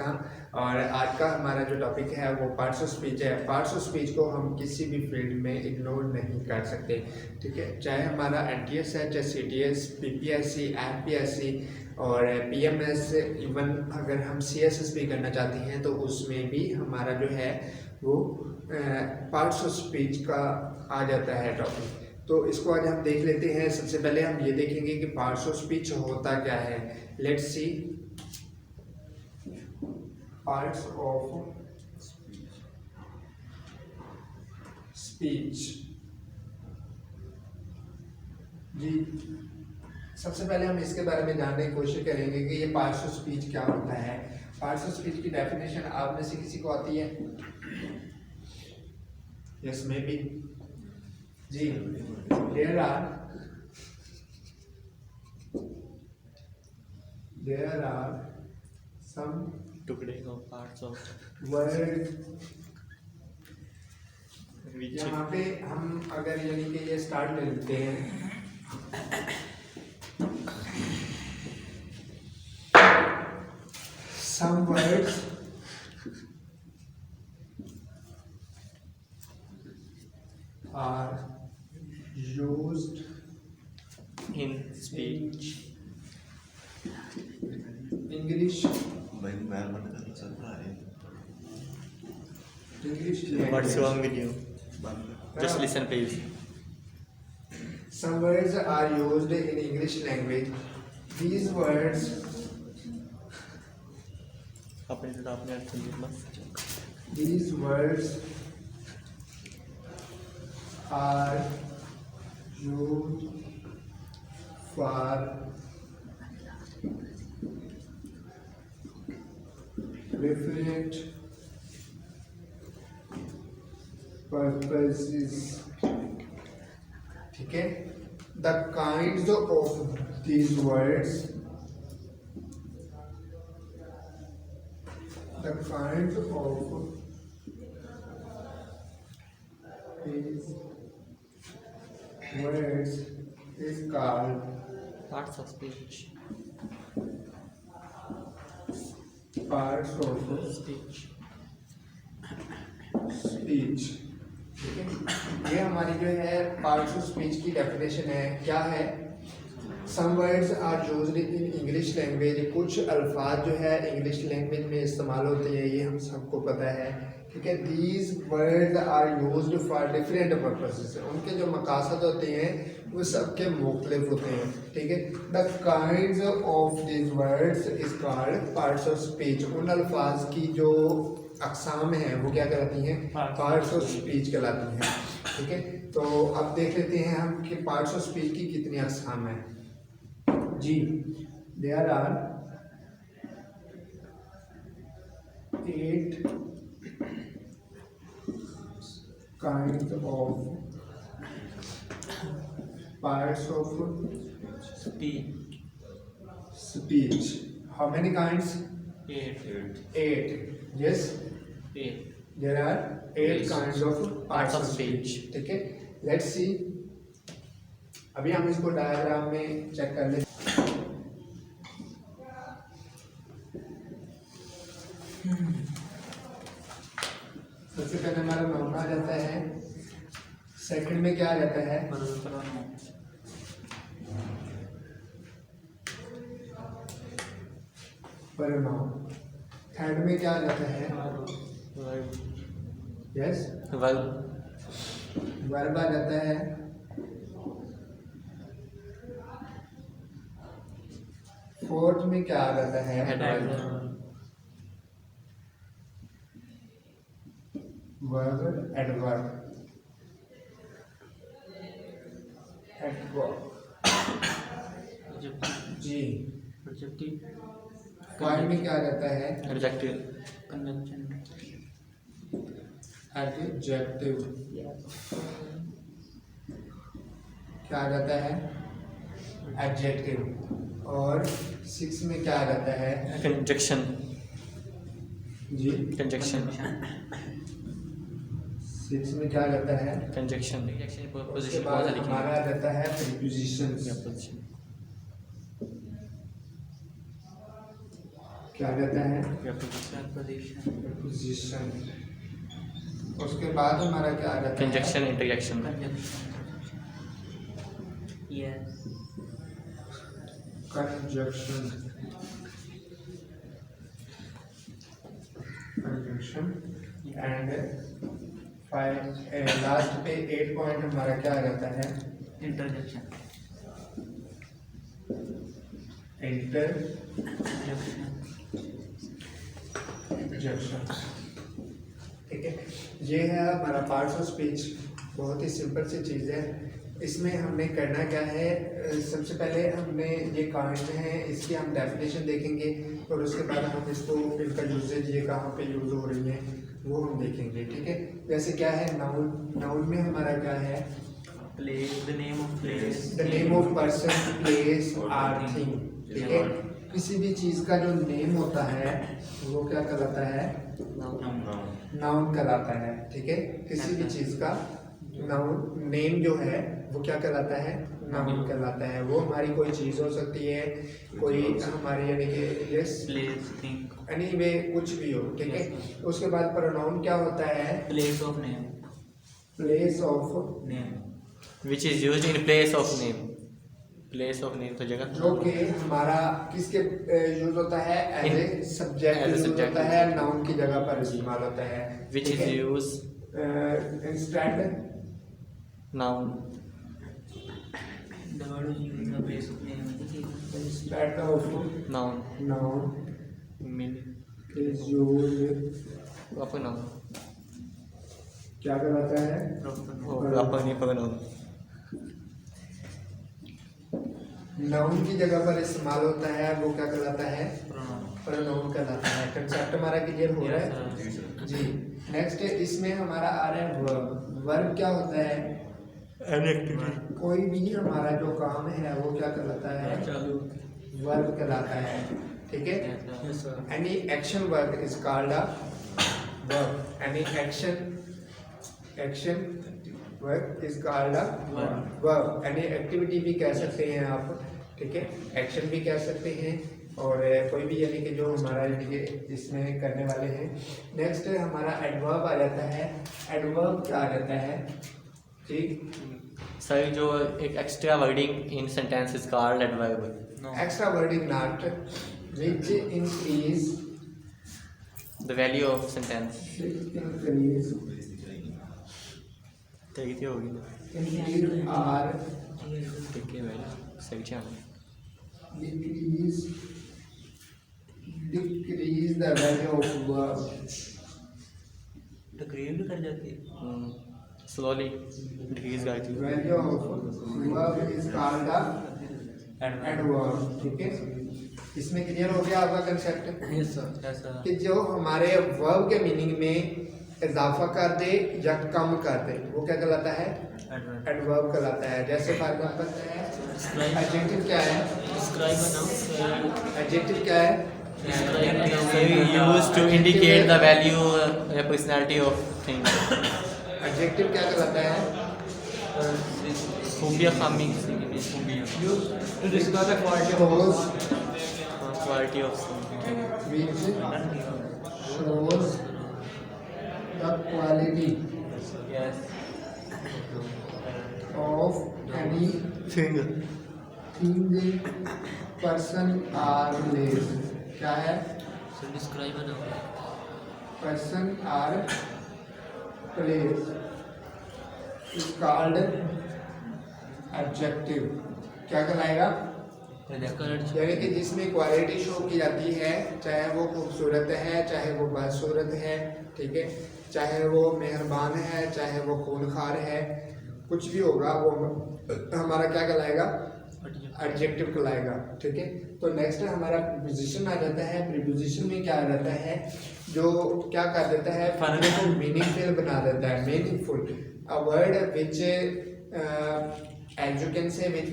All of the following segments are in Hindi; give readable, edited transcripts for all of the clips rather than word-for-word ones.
काम। और आज का हमारा जो टॉपिक है वो पार्ट्स ऑफ स्पीच है। पार्ट्स ऑफ स्पीच को हम किसी भी फील्ड में इग्नोर नहीं कर सकते, ठीक है। चाहे हमारा NTS है, चाहे CTS, PPSC, MPSC और PMS, इवन अगर हम CSS भी करना चाहते हैं तो उसमें भी हमारा जो है वो पार्ट्स ऑफ स्पीच का आ जाता है टॉपिक। तो इसको आज हम देख लेते हैं। सबसे पहले हम ये देखेंगे कि पार्ट्स ऑफ स्पीच होता क्या है। Let's see parts of speech. जी, सबसे पहले हम इसके बारे में जानने की कोशिश करेंगे कि ये पार्ट्स ऑफ स्पीच क्या होता है। पार्ट्स ऑफ स्पीच की डेफिनेशन आप में से किसी को आती है? Yes, maybe. जी, there are some टुकड़े of parts of words। which यहाँ पे हम अगर यानी कि ये स्टार्ट ले लेते हैं, some words are used in speech. English What's language. wrong with you? Just listen, please. Some words are used in English language. These words अपने तो आपने अर्थ समझे बस. These words are used for different purposes, ठीक है। The kinds of these words, the kinds of these words is called Parts of speech. parts of Speech. Speech, ठीक है। ये हमारी जो है पार्ट्स ऑफ स्पीच की डेफिनेशन है। क्या है? Some words are used in English language. कुछ अल्फाज जो है इंग्लिश लैंग्वेज में इस्तेमाल होते हैं, ये हम सबको पता है, ठीक है। These words are used for different purposes. उनके जो मकासद होते हैं वो सबके मुख्तलिफ होते हैं, ठीक है। The kinds of these words is called parts of speech. उन अल्फाज की जो अक़साम हैं वो क्या कहलाती हैं? पार्ट्स ऑफ स्पीच कहलाती हैं, ठीक है। तो अब देख लेते हैं हम कि पार्ट्स ऑफ स्पीच की कितनी अक़साम हैं। जी, there are 8 kinds of parts of Speech. speech. How many kinds? 8. 8. Yes, 8. there are 8 Yes. kinds of parts of speech. ठीक है, let's see. अभी हम इसको डायग्राम में चेक कर लेते हैं। सबसे पहले हमारा नाउन आ जाता है, सेकंड में क्या आ जाता है? प्रोनाउन। थर्ड में क्या आ जाता है? यस, वर्ब आ जाता है। फोर्थ में क्या आ जाता है? Verb, adverb. जी, फाइव में क्या आ जाता है? Adjective. एडजेक्टिव। क्या आ जाता है? एडजेक्टिव। और 6 में क्या आ जाता है? Conjunction. जी, Conjunction. 6 में क्या आ जाता है? Conjunction. उसके Position. बाद बहुत लिखी हमारा आ जाता है प्रीपोजिशन। है. Position. क्या रहता है preposition, preposition। उसके बाद हमारा क्या रहता है conjunction, interjection, Yes. conjunction। conjunction and last पे 8 पॉइंट हमारा क्या आ जाता है Interjection. इंटरजेक्शन। ठीक है, ये है हमारा पार्ट्स ऑफ स्पीच। बहुत ही सिंपल सी चीज़ है। इसमें हमने करना क्या है, सबसे पहले हमने ये कांड है इसकी हम डेफिनेशन देखेंगे और उसके बाद हम इसको इनका यूजेज ये कहाँ पे यूज़ हो रही है वो हम देखेंगे। ठीक है, जैसे क्या है नाउन। नाउन में हमारा क्या है Place. The name of place. The name of person, place or thing. ठीक है, किसी भी चीज़ का जो नेम होता है वो क्या कहलाता है नाउन कहलाता है। ठीक है, किसी भी चीज़ का नाउन नेम जो है वो क्या कहलाता है नाउन कहलाता है। वो हमारी कोई चीज़ हो सकती है, कोई हमारी यानी कि yes Place. Thing. Any way कुछ भी हो। ठीक है, उसके बाद प्रोनाउन क्या होता है Place of name. Place of Name. which is used in place of name, place of name तो जगह जो कि हमारा किसके यूज होता है as a subject as a use subject होता है, नाउन की जगह पर इस्तेमाल होता है। which is used instead noun, The word is used in the place of name. Instead of noun, noun meaning is use proper noun, क्या कहलाता है proper नहीं proper noun, नाउन की जगह पर इस्तेमाल होता है वो क्या कहलाता है Pronoun. प्रोनाउन कहलाता है। कंसेप्ट हमारा क्लियर हो रहा है जी। नेक्स्ट इसमें हमारा आ रहा है वर्ब। वर्ब क्या होता है कोई भी हमारा जो काम है वो क्या कहलाता है वर्ब कहलाता है। ठीक है, Yes, sir. any action verb is called a verb। any action verb is called a verb। any activity भी कह सकते हैं आप। ठीक है, एक्शन भी कह सकते हैं और कोई भी यानी कि जो हमारा यानी कि इसमें करने वाले हैं। नेक्स्ट हमारा एडवर्ब आ जाता है। एडवर्ब क्या आ जाता है ठीक सर जो एक extra wording in sentence is called adverb, No. Extra wording not which increase the value of sentence increase देखिए होगी or ठीक है वैल्यू सही channel decrease the value of verb। तकरीर भी कर जाती है. स्लोली डिक्रीज करती है। value of verb is called a adverb। ठीक है, इसमें क्लियर हो गया आपका concept Yes, sir. Yes, sir. कि जो हमारे वर्ब के मीनिंग में इजाफा कर दे या कम कर दे वो क्या कहलाता है Adverb. एडवर्ब कहलाता है। जैसे फॉर एग्जांपल Describe. एडजेक्टिव क्या है Describe a noun. एडजेक्टिव क्या है Describe a noun. So used to indicate the value या personality of thing। एडजेक्टिव क्या कहलाता है खूबिया खामी किसी की भी use to describe the quality of quality of something. which shows the quality yes of any thing thing, person or place। क्या है So describe a noun. person or place is called adjective। क्या कहलाएगा Correct. यानी कि जिसमें क्वालिटी शो की जाती है, चाहे वो खूबसूरत है चाहे वो बदसूरत है। ठीक है, चाहे वो मेहरबान है चाहे वो खूनखार है, कुछ भी होगा वो हमारा क्या कहलाएगा एडजेक्टिव कहलाएगा। ठीक है, तो नेक्स्ट हमारा प्रीपोजिशन आ जाता है। प्रीपोजिशन में क्या आ जाता है जो क्या कर देता है चीज़ों को मीनिंगफुल बना देता है। Meaningful a word which as you can say which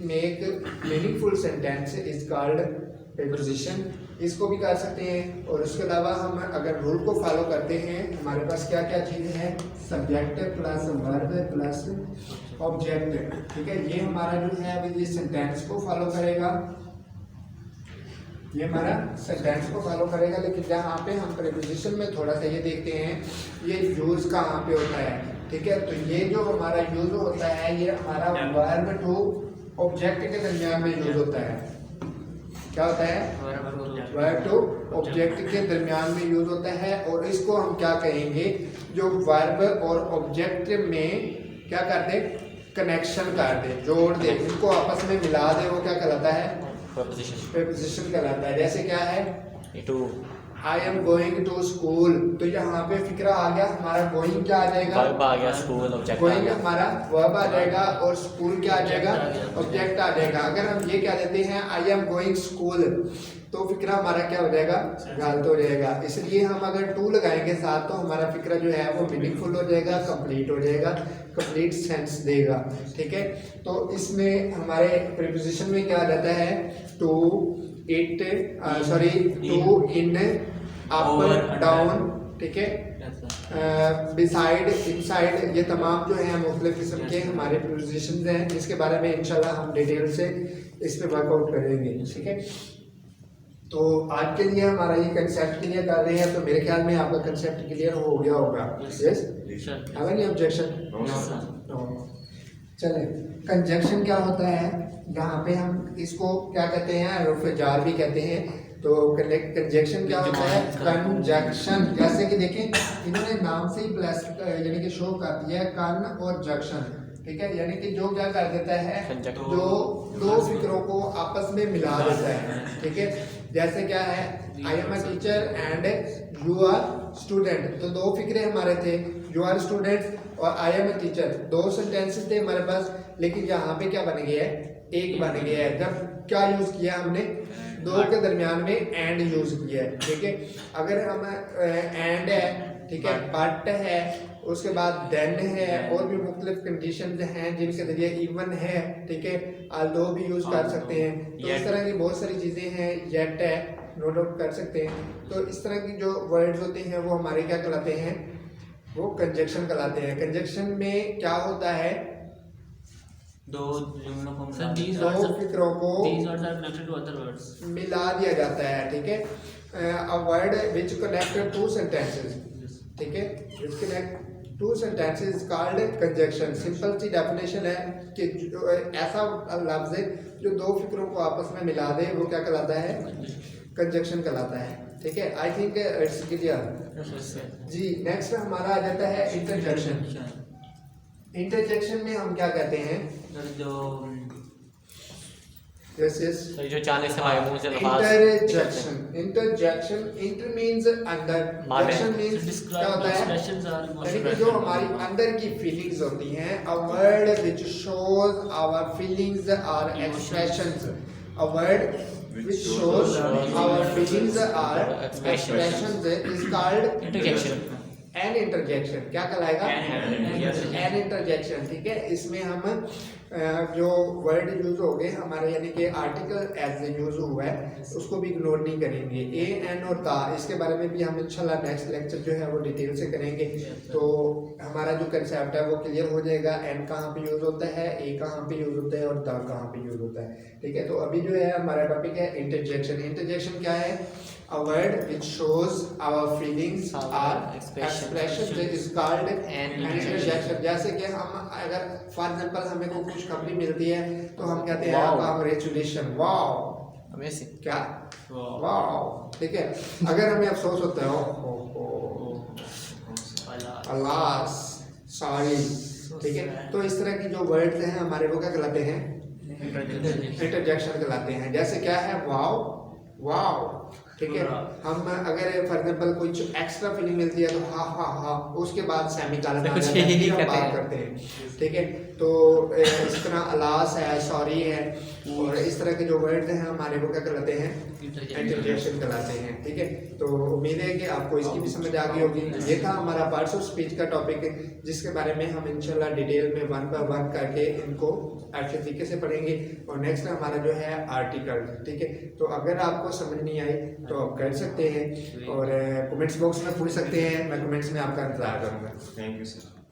make meaningful sentence is called preposition। इसको भी कर सकते हैं और उसके अलावा हम अगर रूल को फॉलो करते हैं हमारे पास क्या क्या चीज़ें हैं subject plus verb plus object. ठीक है, ये हमारा जो है अभी ये सेंटेंस को फॉलो करेगा ये हमारा सेंटेंस को फॉलो करेगा, लेकिन जहाँ पे हम प्रीपोजिशन में थोड़ा सा ये देखते हैं ये यूज़ कहाँ पे होता है, ठीक है। तो ये जो हमारा यूज़ होता है ये हमारा वर्ब टू ऑब्जेक्ट के दरमियान में यूज़ होता है। क्या होता है? वर्ब टू ऑब्जेक्ट के दरमियान में यूज़ होता है। और इसको हम क्या कहेंगे, जो वर्ब और ऑब्जेक्ट में क्या कर दे, कनेक्शन कर दे, जोड़ दे, इनको आपस में मिला दे, वो क्या कहलाता है? प्रीपोजिशन कहलाता है। जैसे क्या है, to I am going to school, तो यहाँ पे फिक्रा आ गया हमारा, गोइंग क्या आ जाएगा? वर्ब आ गया, स्कूल ऑब्जेक्ट आ गोइंग गया। हमारा वर्ब आ जाएगा और स्कूल क्या आ जाएगा? ऑब्जेक्ट आ जाएगा। अगर हम ये क्या देते हैं आई एम गोइंग स्कूल, तो फिक्रा हमारा क्या हो जाएगा? गलत हो जाएगा। इसलिए हम अगर टू लगाएंगे साथ तो हमारा फिक्रा जो है वो मीनिंगफुल हो जाएगा, कंप्लीट हो जाएगा, कंप्लीट सेंस देगा, ठीक है। तो इसमें हमारे प्रीपोजिशन में क्या आ जाता है? To, it, sorry to, in, up, down, ठीक है, बिसाइड, इनसाइड, ये तमाम जो है मुख्तलिफ किस्म के हमारे प्रीपोजिशन हैं, जिसके बारे में इंशाल्लाह हम डिटेल से इस पे वर्कआउट करेंगे, ठीक है। तो आज के लिए हमारा ये कंसेप्ट क्लियर कर रहे हैं, तो मेरे ख्याल में आपका कंसेप्ट क्लियर हो गया होगा। Yes, have any objection? चले, कंजक्शन क्या होता है? यहाँ पे हम इसको क्या कहते हैं? रुफ जार भी कहते हैं। तो कंजक्शन क्या होता है? कंजक्शन, जैसे कि देखें इन्होंने नाम से ही प्लस यानी कि शो कर दिया है, कन और जंक्शन, ठीक है, यानी कि जो क्या कर देता है, जो दो फिक्रों को आपस में मिला देता है, ठीक है। जैसे क्या है, I am a teacher and you are student, तो दो फिक्रे हमारे थे, यू आर स्टूडेंट और आई एम अ टीचर, दो सेंटेंसेस थे हमारे पास, लेकिन यहाँ पे क्या बन गया है? एक बन गया है। जब क्या यूज किया हमने? दो के दरमियान में एंड यूज किया है, ठीक है। अगर हम एंड है, ठीक है, बट है, उसके बाद देन है, और भी मुख्तलिफ कंडीशन हैं जिनके जरिए इवन है, ठीक है, आल्दो भी यूज कर सकते हैं। तो इस तरह की बहुत सारी चीजें हैं, येट है, नोट आउट कर सकते हैं। तो इस तरह की जो वर्ड्स होते हैं वो हमारे क्या कहलाते हैं? वो कंजक्शन कहलाते हैं। कंजक्शन में क्या होता है? दो जुमलों को दो फिक्रों को these words are connected to other words. मिला दिया जाता है, ठीक है। A word which connect two sentences, ठीक है, which connect two sentences called conjunction. Simple सी डेफिनेशन है कि जो ऐसा लफ्ज है जो दो फिक्रों को आपस में मिला दे वो क्या कहलाता है? कंजक्शन कहलाता है, ठीक है। आई थिंक इट्स क्लियर जी। नेक्स्ट हमारा आ जाता है इंटरजेक्शन। इंटरजेक्शन में हम क्या कहते हैं? जो यस यस, तो जो चांद से हमारे मुंह से लफ्ज़ इंटरजेक्शन। इंटरजेक्शन, इंटर मींस अंदर, जेक्शन मींस क्या होता है? expressions are यानी कि जो हमारी अंदर की फीलिंग्स होती हैं, a word which shows our feelings or expressions, a word which shows our feelings or expressions is called interjection. An interjection. क्या कहलाएगा? An एन इंटरजेक्शन, ठीक है। इसमें हम जो वर्ड यूज हो गए हमारे, यानी कि आर्टिकल एज यूज हुआ है, उसको भी इग्नोर नहीं करेंगे। ए, एन और ता, इसके बारे में भी हम इंशाल्लाह नेक्स्ट लेक्चर जो है वो डिटेल से करेंगे। तो हमारा जो कंसेप्ट है वो क्लियर हो जाएगा। एन कहाँ पे यूज होता है, ए कहाँ पे यूज होता है और ता कहाँ पे यूज होता है, ठीक है। तो अभी जो है हमारा टॉपिक है इंटरजेक्शन। इंटरजेक्शन क्या है? A word which shows our feelings or expressions is called an interjection. जैसे कि हम अगर फॉर एग्जांपल हमें को कुछ कंपनी मिलती है तो हम कहते हैं कांग्रेचुलेशन, वाओ, अमेजिंग, क्या वाओ, ठीक है। अगर हमें अफसोस होता है अल्लाह सॉरी, ठीक है। तो इस तरह की जो वर्ड्स हैं हमारे वो क्या कहलाते हैं? इंटरजेक्शन कहलाते हैं। जैसे क्या है? वाओ, वाओ, ठीक है। हम अगर फॉर एग्जांपल कुछ एक्स्ट्रा फीलिंग मिलती है तो हा हा हा, उसके बाद सेमीकोलन आ जाता है, फिर हम बात करते हैं, ठीक है। तो इस तरह अलास है, सॉरी है, और इस तरह के जो वर्ड हैं हमारे वो क्या कहलाते हैं? इंटरजेक्शन कहलाते हैं, ठीक है। तो उम्मीद है कि आपको इसकी भी समझ आ गई होगी। ये था हमारा पार्ट्स ऑफ स्पीच का टॉपिक, जिसके बारे में हम इंशाल्लाह डिटेल में वन बाय वन करके इनको अच्छे तरीके से पढ़ेंगे। और नेक्स्ट हमारा जो है आर्टिकल, ठीक है। तो अगर आपको समझ नहीं आई तो आप कर सकते हैं और कमेंट्स बॉक्स में पूछ सकते हैं, मैं कमेंट्स में आपका इंतजार करूँगा। Thank you sir.